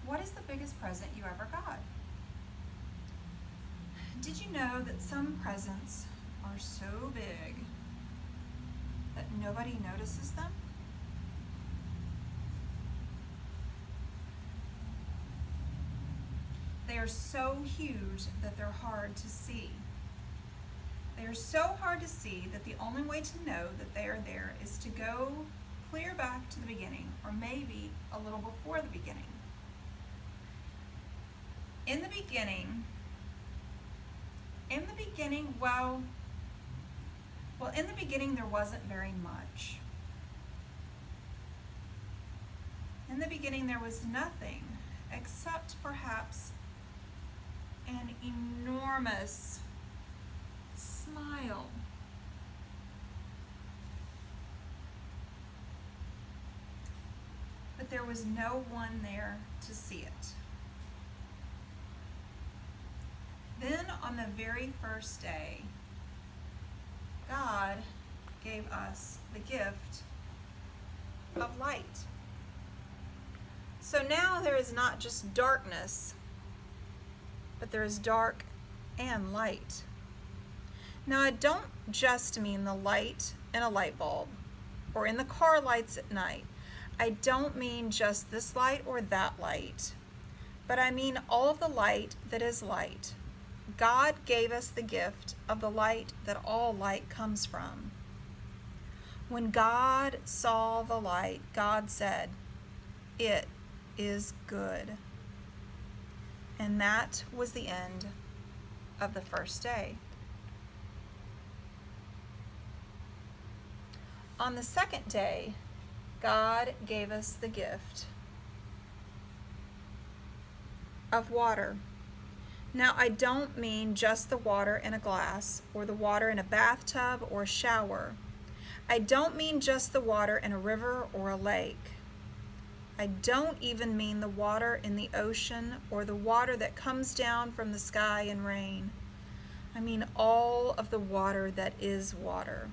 What is the biggest present you ever got? Did you know that some presents are so big that nobody notices them? They are so huge that they're hard to see. They are so hard to see that the only way to know that they are there is to go clear back to the beginning, or maybe a little before the beginning. In the beginning, there wasn't very much. In the beginning, there was nothing except perhaps an enormous smile. But there was no one there to see it. Then on the very first day, God gave us the gift of light. So now there is not just darkness, but there is dark and light. Now I don't just mean the light in a light bulb or in the car lights at night. I don't mean just this light or that light, but I mean all of the light that is light. God gave us the gift of the light that all light comes from. When God saw the light, God said, "It is good." And that was the end of the first day. On the second day, God gave us the gift of water. Now, I don't mean just the water in a glass or the water in a bathtub or a shower. I don't mean just the water in a river or a lake. I don't even mean the water in the ocean or the water that comes down from the sky in rain. I mean all of the water that is water.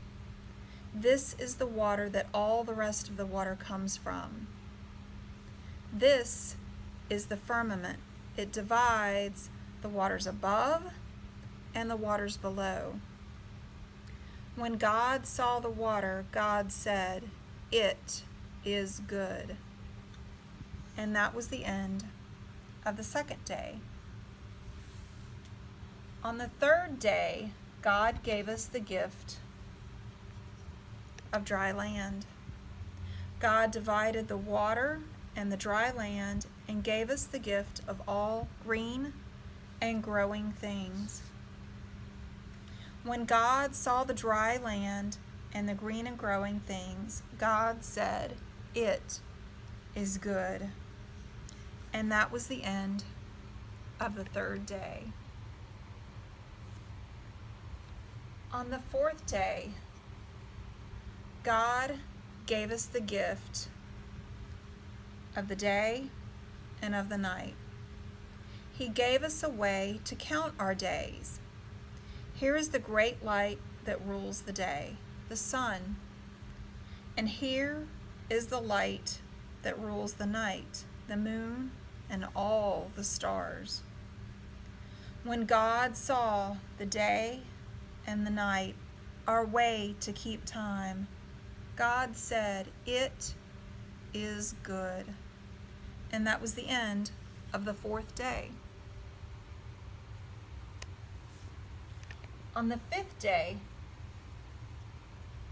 This is the water that all the rest of the water comes from. This is the firmament. It divides the waters above and the waters below. When God saw the water, God said, "It is good." And that was the end of the second day. On the third day, God gave us the gift of dry land. God divided the water and the dry land and gave us the gift of all green and growing things. When God saw the dry land and the green and growing things, God said, "It is good." And that was the end of the third day. On the fourth day, God gave us the gift of the day and of the night. He gave us a way to count our days. Here is the great light that rules the day, the sun. And here is the light that rules the night, the moon and all the stars. When God saw the day and the night, our way to keep time, God said, "It is good." And that was the end of the fourth day. On the fifth day,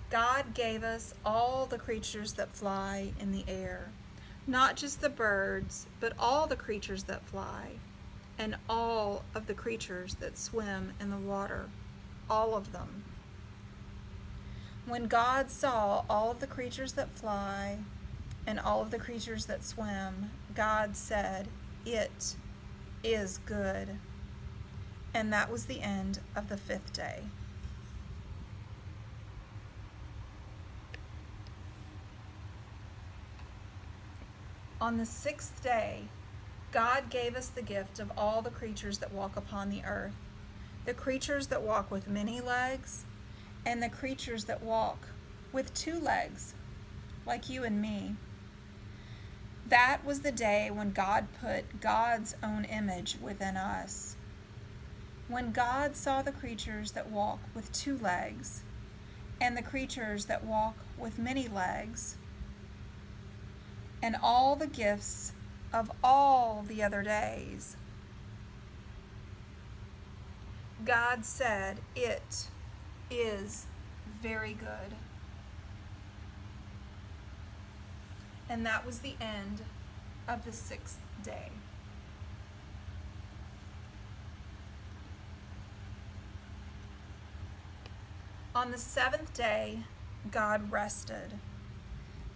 God gave us all the creatures that fly in the air. Not just the birds, but all the creatures that fly, and all of the creatures that swim in the water, all of them. When God saw all of the creatures that fly and all of the creatures that swim, God said, "It is good." And that was the end of the fifth day. On the sixth day, God gave us the gift of all the creatures that walk upon the earth, the creatures that walk with many legs, and the creatures that walk with 2 legs, like you and me. That was the day when God put God's own image within us. When God saw the creatures that walk with 2 legs and the creatures that walk with many legs, and all the gifts of all the other days, God said, "It is very good." And that was the end of the 6th day. On the 7th day, God rested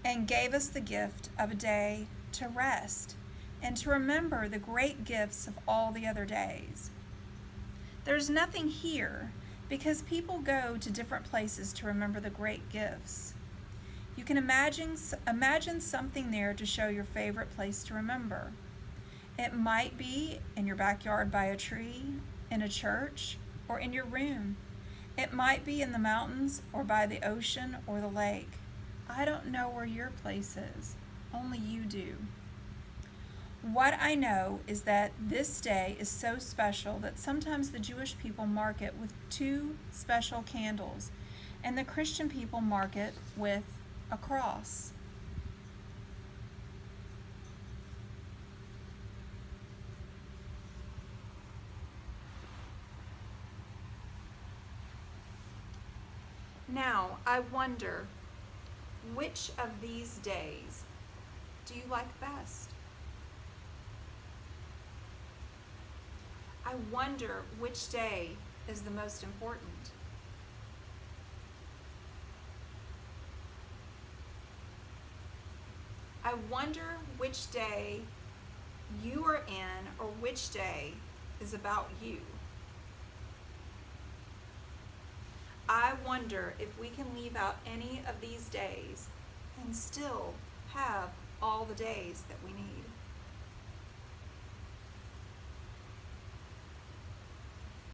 and gave us the gift of a day to rest and to remember the great gifts of all the other days. There's nothing here because people go to different places to remember the great gifts. You can imagine something there to show your favorite place to remember. It might be in your backyard by a tree, in a church, or in your room. It might be in the mountains or by the ocean or the lake. I don't know where your place is. Only you do. What I know is that this day is so special that sometimes the Jewish people mark it with 2 special candles, and the Christian people mark it with a cross. Now, I wonder, which of these days do you like best? I wonder which day is the most important. I wonder which day you are in or which day is about you. I wonder if we can leave out any of these days and still have all the days that we need.